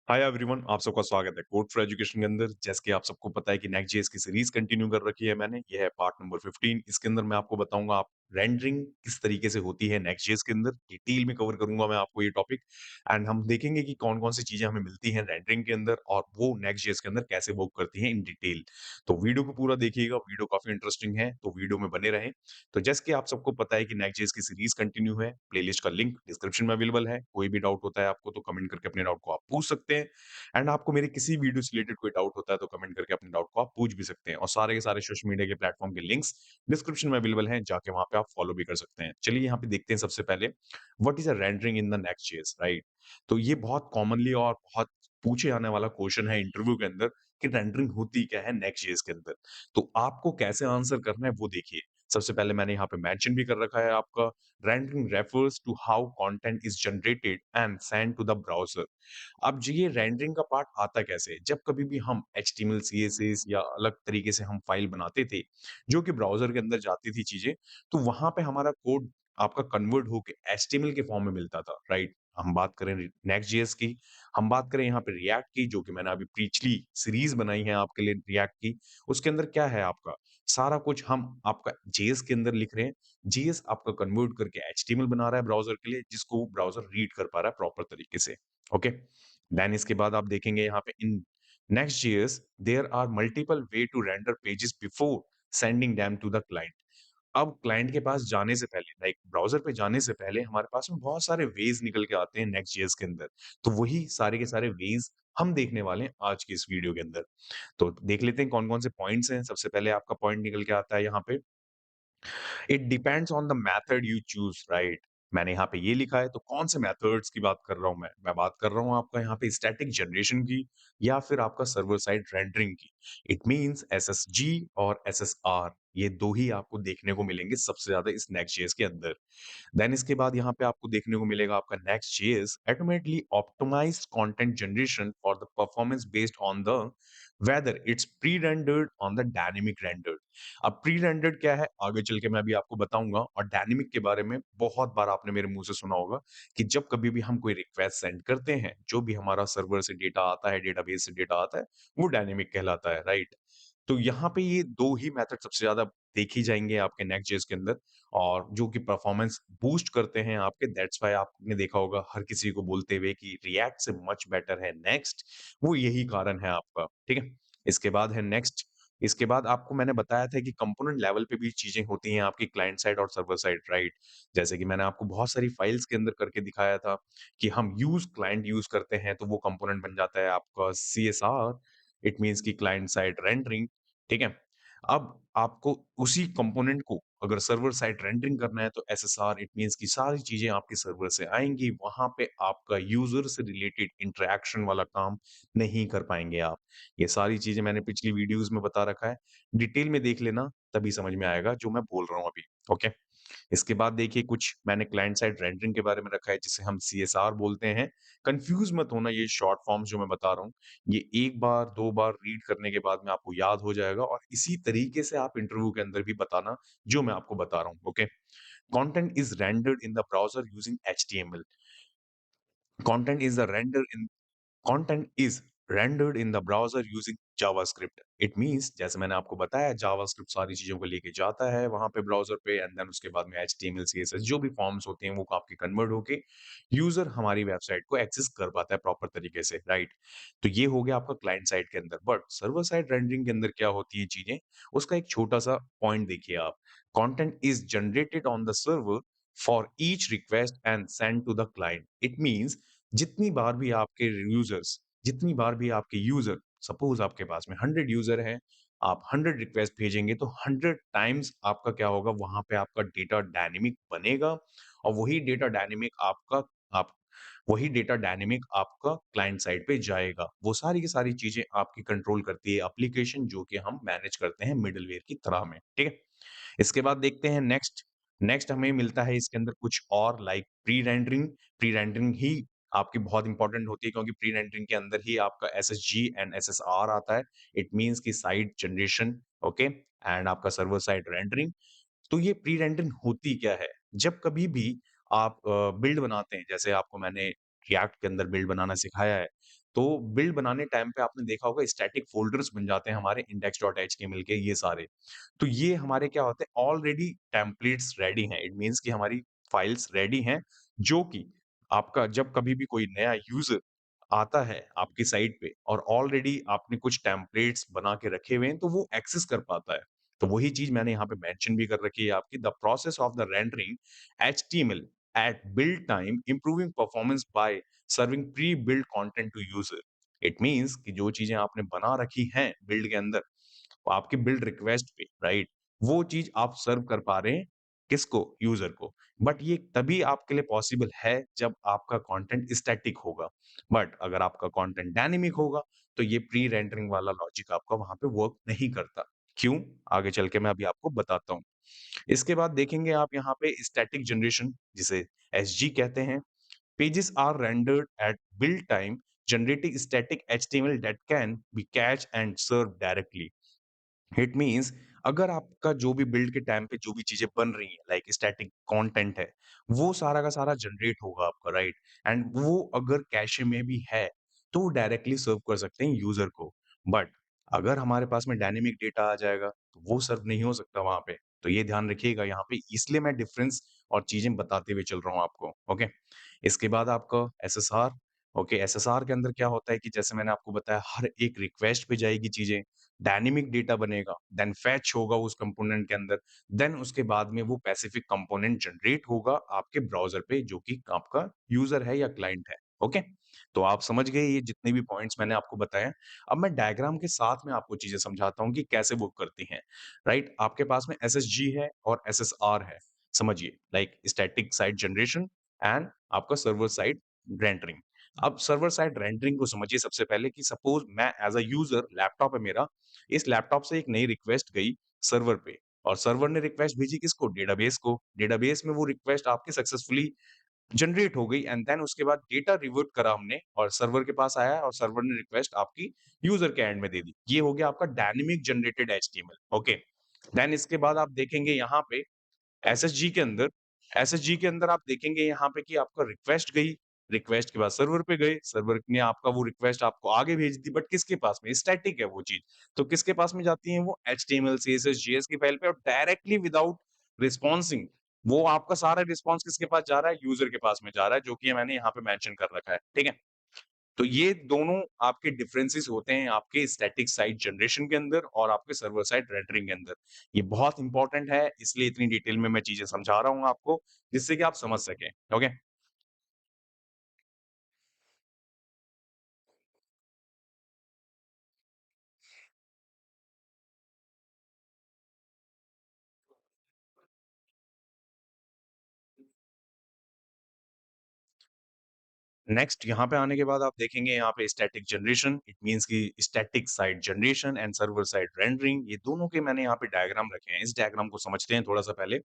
Hi everyone, आप सबका स्वागत है कोड फॉर एजुकेशन के अंदर। जैसे कि आप सबको पता है कि नेक्स्ट जेएस की सीरीज कंटिन्यू कर रखी है मैंने। ये है पार्ट नंबर 15। इसके अंदर मैं आपको बताऊंगा आप रेंडरिंग किस तरीके से होती है नेक्स्ट जेएस के अंदर। डिटेल में कवर करूंगा मैं आपको ये टॉपिक। एंड हम देखेंगे कि कौन कौन सी चीजें हमें मिलती हैं रेंडरिंग के अंदर और वो नेक्स्ट जेएस के अंदर कैसे वर्क करती हैं इन डिटेल। तो वीडियो को पूरा देखिएगा, वीडियो काफी इंटरेस्टिंग है, तो वीडियो में बने रहें। तो जैसे कि आप सबको पता है कि नेक्स्ट जेएस की सीरीज कंटिन्यू है, प्लेलिस्ट का लिंक डिस्क्रिप्शन में अवेलेबल है। कोई भी डाउट होता है आपको तो कमेंट करके अपने डाउट को आप पूछ सकते हैं। एंड आपको मेरे किसी वीडियो से रिलेटेड कोई डाउट होता है तो कमेंट करके अपने डाउट को आप पूछ भी सकते हैं। और सारे के सारे सोशल मीडिया के प्लेटफॉर्म के लिंक्स डिस्क्रिप्शन में अवेलेबल हैं, जाके वहां पे आप फॉलो भी कर सकते हैं। चलिए यहाँ पे देखते हैं सबसे पहले what is a rendering in the next JS, right. तो ये बहुत कॉमनली और बहुत पूछे आने वाला क्वेश्चन है इंटरव्यू के अंदर कि रेंडरिंग होती क्या है नेक्स्ट जेएस के अंदर। तो आपको कैसे आंसर करना है वो देखिए। सबसे पहले मैंने यहाँ पे मेंशन भी कर रखा है आपका, rendering refers to how content is generated and send to the browser. अब जी ये रेंडरिंग का पार्ट आता कैसे है? जब कभी भी हम एचटीएमएल, सीएसएस या अलग तरीके से हम फाइल बनाते थे, जो कि ब्राउज़र के अंदर जाती थी चीज़ें, तो वहाँ पे हमारा कोड आपका कन्वर्ट होके एचटीएमएल के फॉर्म में मिलता था, राइट? हम बात करें नेक्स्ट जेएस की, हम बात करें यहाँ पे रिएक्ट की, जो कि मैंने अभी पिछली सीरीज़ बनाई है आपके लिए रिएक्ट की, उसके अंदर क्या है आपका, सारा कुछ हम आपका जेएस के अंदर लिख रहे हैं, जेएस आपका कन्वर्ट करके एचटीएमएल बना रहा है ब्राउज़र के लिए, जिसको ब्राउज़र रीड कर पा रहा है प्रॉपर तरीके से, ओके? देन इसके बाद आप देखेंगे यहाँ पे in Next.js there are multiple way to render pages before sending them to the client. अब क्लाइंट के पास जाने से पहले, लाइक ब्राउज़र पे जाने से पहले हमारे पास में बहुत सारे वेज़ निकल के आते हैं Next.js के अंदर। तो वही सारे के सारे वेज़ हम देखने वाले हैं आज की इस वीडियो के अंदर। तो देख लेते हैं कौन-कौन से पॉइंट्स हैं। सबसे पहले आपका पॉइंट निकल के आता है यहाँ पे, it depends on the method you choose, right. मैंने यहाँ पे ये लिखा है, तो कौन से मेथड्स की बात कर रहा हूँ मैं? मैं बात कर रहा हूँ आपका यहाँ पे स्टैटिक जनरेशन की या फिर आपका सर्वर साइड रेंडरिंग की। इट मीन्स एसएसजी और एसएसआर, ये 2 ही आपको देखने को मिलेंगे सबसे ज़्यादा इस नेक्स्ट.जेएस के अंदर। देन इसके बाद यहाँ पे आपको देखने को मिलेगा आपका Next.js automatically optimized content generation for the performance based on the whether it's pre-rendered on the dynamic rendered। अब प्री-रेंडर्ड क्या है आगे चल के मैं अभी आपको बताऊंगा, और डायनेमिक के बारे में बहुत बार आपने मेरे मुंह से सुना होगा कि जब कभी भी हम कोई रिक्वेस्ट सेंड करते हैं, जो भी हमारा सर्वर से डेटा आता है, डेटाबेस से डेटा आता है, वो डायनेमिक कहलाता है, राइट। तो यहाँ पे ये 2 ही मेथड सबसे ज़्यादा देखी जाएँगे आपके नेक्स्ट.जेएस के अंदर, और जो कि परफॉर्मेंस बूस्ट करते हैं आपके। दैट्स व्हाई आपने देखा होगा हर किसी को बोलते हुए कि रिएक्ट से मच बेटर है नेक्स्ट, वो यही कारण है आपका, ठीक है? इसके बाद है नेक्स्ट। इसके बाद आपको मैंने बताया था कि कंपोनेंट लेवल पे भी चीज़ें होती हैं आपकी क्लाइंट साइड और सर्वर साइड, राइट? जैसे कि मैंने आपको बहुत सारी फाइल्स के अंदर करके दिखाया था कि हम क्लाइंट यूज़ करते हैं तो वो कंपोनेंट बन जाता है आपका सीएसआर, इट मीन्स कि क्लाइंट साइड रेंडरिंग, ठीक है? अब आपको उसी कंपोनेंट को अगर सर्वर साइड रेंडरिंग करना है तो एसएसआर, इट मीन्स कि सारी चीज़ें आपके सर्वर से आएँगी, वहाँ पे आपका यूज़र से रिलेटेड इंटरैक्शन वाला काम नहीं कर पाएँगे आप। ये सारी चीज़ें मैंने पिछली वीडियोज़ में बता रखा है, डिटेल में देख लेना तभी समझ में आएगा जो मैं बोल रहा हूँ अभी, ओके? इसके बाद देखिए कुछ मैंने क्लाइंट साइड रेंडरिंग के बारे में रखा है जिसे हम सीएसआर बोलते हैं। कन्फ्यूज़ मत होना, ये शॉर्ट फॉर्म्स जो मैं बता रहा हूँ, ये 1 बार 2 बार रीड करने के बाद में आपको याद हो जाएगा और इसी तरीके से आप इंटरव्यू के अंदर भी बताना जो मैं आपको बता रहा हूँ, okay? Content is rendered in the browser using HTML. Content is the render in content is rendered in the browser using JavaScript. It means जैसे मैंने आपको बताया जावास्क्रिप्ट सारी चीज़ों को लेके जाता है वहाँ पे ब्राउज़र पे, एंड देन उसके बाद में एचटीएमएल, सीएसएस जो भी फॉर्म्स होते हैं वो आपके कन्वर्ट होके यूज़र हमारी वेबसाइट को एक्सेस कर पाता है प्रॉपर तरीके से, राइट? तो ये हो गया आपका क्लाइंट साइड के अंदर। बट सर्वर साइड रेंडरिंग के अंदर क्या होती है चीज़ें, उसका एक छोटा-सा पॉइंट देखिए आप। Content is generated on the server for each request and send to the client. It means जितनी बार भी आपके यूज़र्स, जितनी बार भी आपके यूज़र, सपोज़ आपके पास में 100 यूज़र हैं, आप 100 रिक्वेस्ट भेजेंगे तो 100 टाइम्स आपका क्या होगा, वहाँ पे आपका डेटा डायनामिक बनेगा, और वही डेटा डायनामिक आपका क्लाइंट साइड पे जाएगा। वो सारी की सारी चीज़ें आपकी कंट्रोल करती है एप्लीकेशन, जो कि हम मैनेज करते हैं मिडलवेयर की तरह में, ठीक है? इसके बाद देखते हैं नेक्स्ट। नेक्स्ट हमें मिलता है इसके अंदर कुछ और like pre rendering. Pre rendering ही आपकी बहुत इंपॉर्टेंट होती है क्योंकि प्री रेंडरिंग के अंदर ही आपका एसएसजी एंड एसएसआर आता है। इट मीन्स कि साइट जनरेशन, ओके, एंड आपका सर्वर साइड रेंडरिंग। तो ये प्री रेंडरिंग होती क्या है? जब कभी भी आप बिल्ड बनाते हैं, जैसे आपको मैंने रिएक्ट के अंदर बिल्ड बनाना सिखाया है, तो बिल्ड बनाने टाइम पे आपने देखा होगा स्टैटिक फ़ोल्डर्स बन जाते हैं हमारे index.html के ये सारे। तो ये हमारे क्या होते हैं ऑलरेडी टेम्पलेट्स रेडी हैं। इट मीन्स कि हमारी फाइल्स रेडी हैं, जो कि आपका जब कभी भी कोई नया यूज़र आता है आपकी साइट पे और ऑलरेडी आपने कुछ टेम्पलेट्स बना के रखे हुए हैं, तो वो एक्सेस कर पाता है। तो वही चीज़ मैंने यहाँ पे मेंशन भी कर रखी है आपकी the process of the rendering HTML at build time improving performance by serving pre build content to user. It means कि जो चीज़ें आपने बना रखी हैं बिल्ड के अंदर, आपके बिल्ड रिक्वेस्ट पे, राइट? वो चीज़ आप सर्व कर पा रहे हैं किसको? यूज़र को। बट ये तभी आपके लिए पॉसिबल है जब आपका कंटेंट स्टैटिक होगा। बट अगर आपका कंटेंट डायनामिक होगा, तो ये प्री रेंडरिंग वाला लॉजिक आपका वहाँ पे वर्क नहीं करता। क्यों? आगे चल के मैं अभी आपको बताता हूँ। इसके बाद देखेंगे आप यहाँ पे स्टैटिक जनरेशन जिसे एसजी कहते हैं। Pages are rendered at build time generating static HTML that can be cached and served directly. It means अगर आपका जो भी बिल्ड के टाइम पे जो भी चीजें बन रही हैं लाइक स्टैटिक कंटेंट है, वो सारा का सारा जनरेट होगा आपका, राइट? एंड वो अगर कैशे में भी है तो वो डायरेक्टली सर्व कर सकते हैं यूजर को। बट अगर हमारे पास में डायनेमिक डेटा आ जाएगा तो वो सर्व नहीं हो सकता वहां पे। तो ये ध्यान रखिएगा यहाँ पे, इसलिए मैं डिफरेंस और चीजें बताते हुए चल रहा हूँ आपको। ओके, इसके बाद आपका एसएसआर। ओके, एसएसआर के अंदर क्या होता है कि जैसे मैंने आपको बताया हर एक रिक्वेस्ट पे जाएगी चीजें, डायनेमिक डेटा बनेगा, देन फेच होगा उस कंपोनेंट के अंदर, देन उसके बाद में वो स्पेसिफिक कंपोनेंट जनरेट होगा आपके ब्राउज़र पे जो कि आपका यूज़र है या क्लाइंट है, ओके? तो आप समझ गए ये जितने भी पॉइंट्स मैंने आपको बताए। अब मैं डायग्राम के साथ में आपको चीज़ें समझाता हूँ कि कैसे वर्क करती हैं, राइट? आपके पास में एसएसजी है और एसएसआर है, समझिए, like static site generation and आपका सर्वर साइड रेंडरिंग। अब सर्वर साइड रेंडरिंग को समझिए सबसे पहले कि सपोज़ मैं एज़ अ यूज़र लैपटॉप है मेरा, इस लैपटॉप से एक नई रिक्वेस्ट गई सर्वर पे और सर्वर ने रिक्वेस्ट भेजी किसको? डेटाबेस को। डेटाबेस में वो रिक्वेस्ट आपकी सक्सेसफुली जनरेट हो गई एंड देन उसके बाद डेटा रिवर्ट करा हमने और सर्वर के पास आया और सर्वर ने रिक्वेस्ट आपकी यूज़र के एंड में दे दी। ये हो गया आपका dynamic generated HTML, okay. Then इसके बाद आप देखेंगे यहाँ पे एसएसजी के अंदर एसएसजी के अंदर आप देखेंगे यहाँ पे कि आपका रिक्वेस्ट गई, रिक्वेस्ट के बाद सर्वर पे गए, सर्वर ने आपका वो रिक्वेस्ट आपको आगे भेज दी बट किसके पास में? स्टैटिक है वो चीज़। तो किसके पास में जाती है वो? एचटीएमएल, सीएसएस, जेएस की फाइल पे और डायरेक्टली विदाउट रिस्पॉन्सिंग वो आपका सारा रिस्पॉन्स किसके पास जा रहा है? यूज़र के पास में जा रहा है, जो कि मैंने यहाँ पे मेंशन कर रखा है, ठीक है? तो ये दोनों आपके डिफरेंसेस होते हैं आपके स्टैटिक साइट जनरेशन के अंदर और आपके सर्वर साइड रेंडरिंग के अंदर। ये बहुत इंपॉर्टेंट है, इसलिए इतनी डिटेल में मैं चीज़ें समझा रहा हूँ आपको, जिससे कि आप समझ सकें। ओके? नेक्स्ट यहाँ पे आने के बाद आप देखेंगे यहाँ पे स्टैटिक जनरेशन, इट मीन्स कि static site generation and server side rendering, ये दोनों के मैंने यहाँ पे डायग्राम रखे हैं। इस डायग्राम को समझते हैं थोड़ा सा पहले।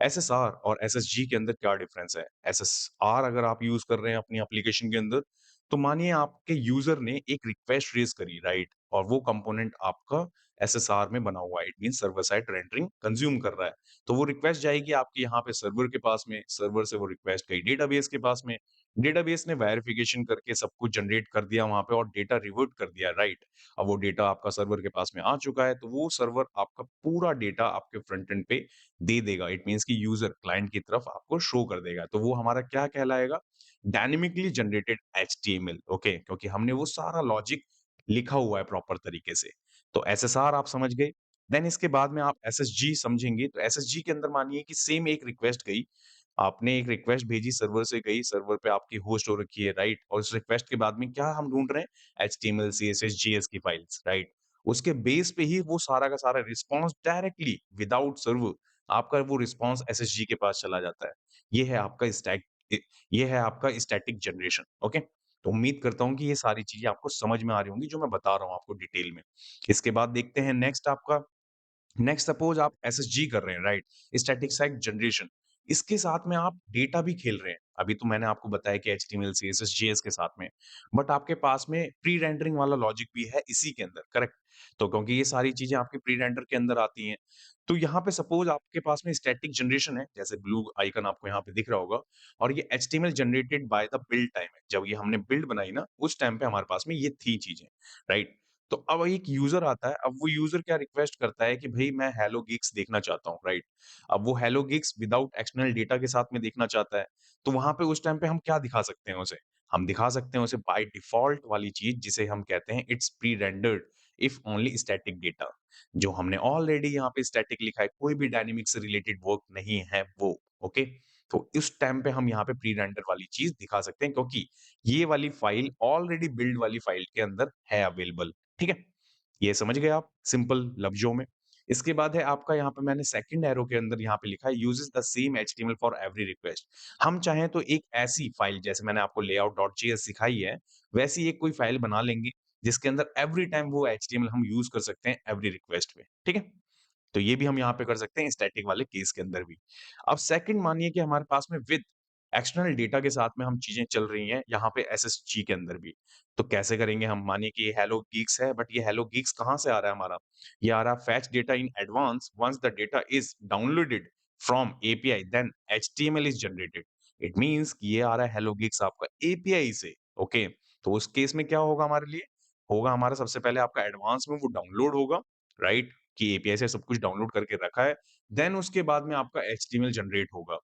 एसएसआर और एसएसजी के अंदर क्या डिफरेंस है? एसएसआर अगर आप यूज कर रहे हैं अपनी एप्लीकेशन के अंदर, तो मानिए आपके यूजर ने एक रिक्वेस्ट रेज करी, राइट? और वो कंपोनेंट आपका एसएसआर में बना हुआ है, it means server side rendering consume कर रहा है। तो वो रिक्वेस्ट जाएगी आपके यहाँ पे सर्वर के पास में, सर्वर से वो रिक्वेस्ट गई डेटाबेस के पास में, डेटाबेस ने वेरिफिकेशन करके सब कुछ जनरेट कर दिया वहाँ पे और डेटा रिवर्ट कर दिया, राइट? अब वो डेटा आपका सर्वर के पास में आ चुका है, तो वो सर्वर आपका पूरा डेटा आपके फ्रंट एंड पे दे देगा। इट मीन्स कि यूज़र क्लाइंट की तरफ आपको शो कर देगा। तो वो हमारा क्या कहलाएगा? Dynamically generated HTML, okay? क्योंकि हमने वो सारा लॉजिक लिखा हुआ है प्रॉपर तरीके से। तो एसएसआर आप समझ गए। देन इसके बाद में आप एसएसजी समझेंगे, तो एसएसजी के अंदर मानिए कि सेम एक रिक्वेस्ट गई, आपने एक रिक्वेस्ट भेजी सर्वर से गई, सर्वर पे आपकी होस्ट हो रखी है, राइट? और उस रिक्वेस्ट के बाद में क्या हम ढूँढ रहे हैं? एचटीएमएल, सीएसएस, जेएस की फाइल्स, राइट? उसके बेस पे ही वो सारा का सारा रिस्पॉन्स डायरेक्टली विदाउट सर्वर आपका वो रिस्पॉन्स एसएसजी के पास चला जाता है। ये है आपका ये है आपका स्टैटिक जनरेशन, ओके? तो उम्मीद करता हूँ कि ये सारी चीज़ें आपको समझ में आ रही होंगी जो मैं बता रहा हूँ आपको डिटेल में। इसके बाद देखते हैं नेक्स्ट सपोज़ आप एसएसजी कर रहे हैं, राइट? Static site generation. इसके साथ में आप डेटा भी खेल रहे हैं। अभी तो मैंने आपको बताया कि एचटीएमएल, सीएसएस, जेएस के साथ में, बट आपके पास में प्री रेंडरिंग वाला लॉजिक भी है इसी के अंदर, करेक्ट? तो क्योंकि ये सारी चीज़ें आपके प्री रेंडर के अंदर आती हैं, तो यहाँ पे सपोज़ आपके पास में स्टैटिक जनरेशन है, जैसे ब्लू आइकन आपको यहाँ पे दिख रहा होगा और ये HTML generated by the build time है। जब ये हमने बिल्ड बनाई ना, उस टाइम पे हमारे पास में ये थी चीज़ें, राइट? तो अब एक यूज़र आता है, अब वो यूज़र क्या रिक्वेस्ट करता है कि भई मैं हेलो गिग्स देखना चाहता हूँ, राइट? अब वो hello gigs without external data के साथ में देखना चाहता है, तो वहाँ पे उस टाइम पे हम क्या दिखा सकते हैं उसे? हम दिखा सकते हैं उसे बाय डिफ़ॉल्ट वाली चीज़ जिसे हम कहते हैं it's pre rendered if only static data. जो हमने ऑलरेडी यहाँ पे स्टैटिक लिखा है, कोई भी डायनामिक से रिलेटेड वर्क नहीं है वो, ओके? तो इस टाइम पे हम यहाँ पे प्री रेंडर वाली चीज़ दिखा सकते हैं क्योंकि ये वाली फ़ाइल ऑलरेडी बिल्ड वाली फ़ाइल के अंदर है अवेलेबल, ठीक है? ये समझ गए आप सिंपल लफ्ज़ों में। इसके बाद है आपका यहाँ पे मैंने सेकंड एरो के अंदर यहाँ पे लिखा है uses the same HTML for every request. हम चाहें तो एक ऐसी फ़ाइल जैसे मैंने आपको layout.js सिखाई है, वैसी एक कोई फ़ाइल बना लेंगे जिसके अंदर एवरी टाइम वो एचटीएमएल हम यूज़ कर सकते हैं एवरी रिक्वेस्ट पे, ठीक है? तो ये भी हम यहाँ पे कर सकते हैं स्टैटिक वाले केस के अंदर भी। अब सेकंड मानिए कि हमारे पास में विद एक्सटर्नल डेटा के साथ में हम चीज़ें चल रही हैं यहाँ पे एसएसजी के अंदर भी। तो कैसे करेंगे हम? मानिए कि ये हेलो गीक्स है बट ये हेलो गीक्स कहाँ से आ रहा है हमारा? ये आ रहा है fetch data in advance once the data is downloaded from API then HTML is generated. It means कि ये आ रहा है हेलो गीक्स आपका एपीआई से, ओके? तो उस केस में क्या होगा हमारे लिए? होगा हमारा सबसे पहले आपका एडवांस में वो डाउनलोड होगा, राइट? कि एपीआई से सब कुछ डाउनलोड करके रखा है, देन उसके बाद में आपका एचटीएमएल जनरेट होगा।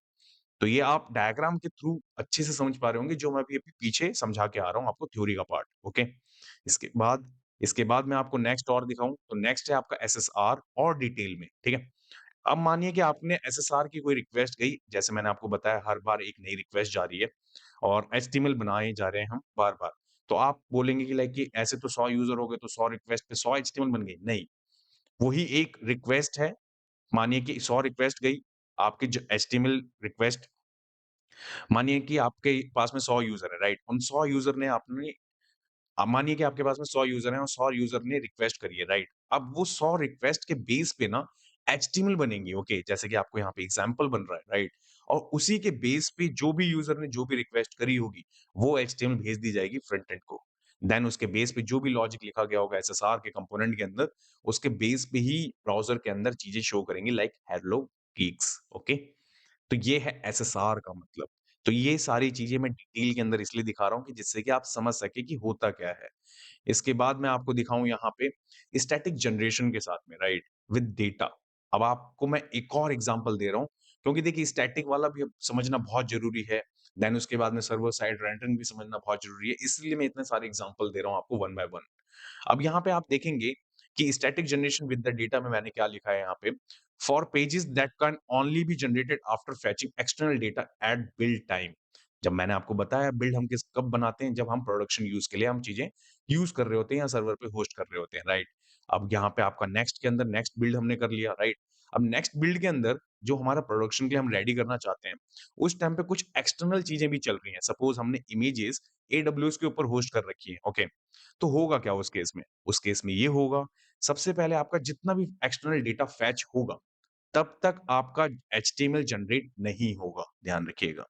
तो ये आप डायग्राम के थ्रू अच्छे से समझ पा रहे होंगे जो मैं अभी अभी पीछे समझा के आ रहा हूँ आपको थ्योरी का पार्ट, ओके? इसके बाद इसके बाद मैं आपको नेक्स्ट और दिखाऊँ तो नेक्स्ट है आपका एसएसआर और डिटेल में, ठीक है? अब मानिए कि आपने एसएसआर की कोई रिक्वेस्ट गई, जैसे मैंने आपको बताया हर बार एक नई रिक्वेस्ट जा रही है और एचटीएमएल बनाए जा रहे हैं हम बार-बार। तो आप बोलेंगे कि लाइक कि ऐसे तो 100 यूज़र हो गए तो 100 रिक्वेस्ट पे 100 एचटीएमएल बन गई, नहीं। वही एक रिक्वेस्ट है, मानिए कि 100 रिक्वेस्ट गई, आपकी जो एचटीएमएल रिक्वेस्ट मानिए कि आपके पास में 100 यूज़र है, राइट? उन 100 यूज़र ने आपने मानिए कि आपके पास में 100 यूज़र हैं और 100 यूज़र ने रिक्वेस्ट करी है, राइट? अब वो 100 रिक्वेस्ट के बेस पे ना एचटीएमएल बनेंगी, ओके? जैसे कि आपको यहाँ पे एग्ज़ाम्पल बन रहा है, राइट? और उसी के बेस पे जो भी यूज़र ने जो भी रिक्वेस्ट करी होगी, वो एचटीएमएल भेज दी जाएगी फ्रंट एंड को। देन उसके बेस पे जो भी लॉजिक लिखा गया होगा एसएसआर के कंपोनेंट के अंदर, उसके बेस पे ही ब्राउज़र के अंदर चीज़ें शो करेंगी लाइक हेलो गीक्स, ओके? तो ये है एसएसआर का मतलब। तो ये सारी चीज़ें मैं डिटेल के अंदर इसलिए दिखा रहा हूँ कि जिससे कि आप समझ सकें कि होता क्या है। इसके बाद मैं आपको दिखाऊँ यहाँ पे स्टैटिक जनरेशन के साथ में राइट, विद डेटा। अब आपको मैं एक और एग्ज़ाम्पल दे रहा हूँ, क्योंकि देखिए स्टैटिक वाला भी अब समझना बहुत ज़रूरी है। देन उसके बाद में सर्वर साइड रेंडरिंग भी समझना बहुत ज़रूरी है, इसलिए मैं इतने सारे एग्ज़ाम्पल दे रहा हूँ आपको वन बाय वन। अब यहाँ पे आप देखेंगे कि static generation with the data में मैंने क्या लिखा है यहाँ पे, for pages that can only be generated after fetching external data eight build time. जब मैंने आपको बताया बिल्ड हम किस कब बनाते हैं, जब हम प्रोडक्शन यूज़ के लिए हम चीज़ें यूज़ कर रहे होते हैं या सर्वर पे होस्ट कर रहे होते हैं, राइट? अब यहाँ पे आपका नेक्स्ट के अंदर नेक्स्ट बिल्ड हमने कर लिया, राइट? अब नेक्स्ट बिल्ड के अंदर जो हमारा प्रोडक्शन के लिए हम रेडी करना चाहते हैं, उस टाइम पे कुछ एक्सटर्नल चीज़ें भी चल रही हैं। सपोज़ हमने इमेजेस एडब्ल्यूएस के ऊपर होस्ट कर रखी है, ओके? तो होगा क्या उस केस में? उस केस में ये होगा, सबसे पहले आपका जितना भी एक्सटर्नल डेटा फेच होगा, तब तक आपका एचटीएमएल जनरेट नहीं होगा, ध्यान रखिएगा।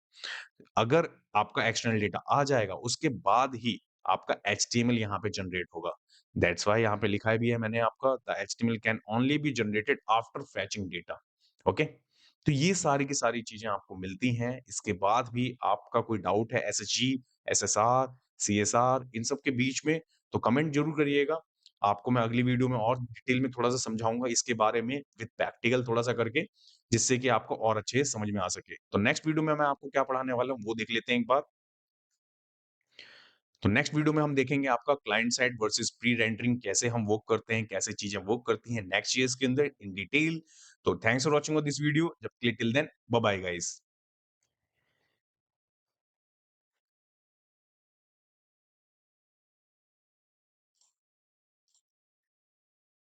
अगर आपका एक्सटर्नल डेटा आ जाएगा, उसके बाद ही आपका एचटीएमएल यहाँ पे जनरेट होगा। दैट्स व्हाई यहाँ पे लिखा भी है मैंने आपका the HTML can only be generated after fetching data, okay? तो ये सारी की सारी चीज़ें आपको मिलती हैं, इसके बाद भी आपका कोई डाउट है एसएसजी, एसएसआर, सीएसआर इन सब के बीच में, तो कमेंट ज़रूर करिएगा। आपको मैं अगली वीडियो में और डिटेल में थोड़ा-सा समझाऊँगा इसके बारे में विद प्रैक्टिकल थोड़ा-सा करके, जिससे कि आपको और अच्छे से समझ में आ सके। तो नेक्स्ट वीडियो में मैं आपको क्या पढ़ाने वाला हूँ, वो देख लेते हैं एक बार। तो नेक्स्ट वीडियो में हम देखेंगे आपका client side versus pre rendering कैसे हम वर्क करते हैं, कैसे चीज़ें वर्क करती हैं नेक्स्ट जेएस के अंदर इन डिटेल। तो thanks for watching this video. जब के लिए till then bye bye guys.